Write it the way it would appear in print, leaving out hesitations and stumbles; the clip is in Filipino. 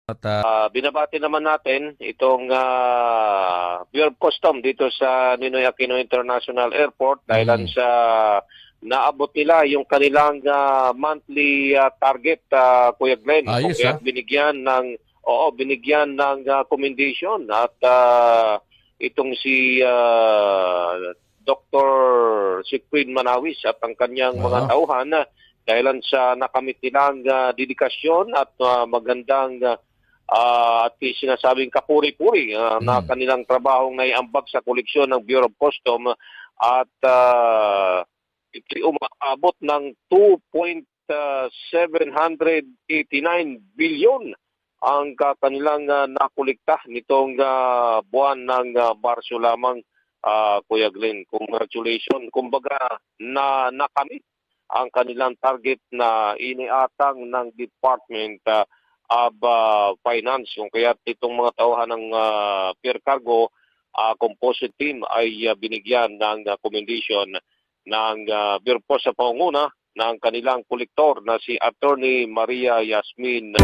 At Binabati naman natin itong Bureau of Custom dito sa Ninoy Aquino International Airport dahil sa naabot nila yung kanilang monthly target, Kuya Glenn. ayos Kaya binigyan ng commendation at itong si Dr. Queen Manawis at ang kanyang mga tauhan dahil sa nakamit nilang dedikasyon at magandang at sinasabing kapuri-puri na kanilang trabahong naiambag sa koleksyon ng Bureau of Custom at umaabot ng 2.789 billion ang kanilang nakolekta nitong buwan ng Marso lamang, Kuya Glenn. Congratulations. Kumbaga nakamit ang kanilang target na iniatang ng Department of Finance. Kung kaya itong mga tauhan ng Pier Cargo composite team ay binigyan ng commendation ng Bureau sa pangunguna ng kanilang kolektor na si Attorney Maria Yasmin.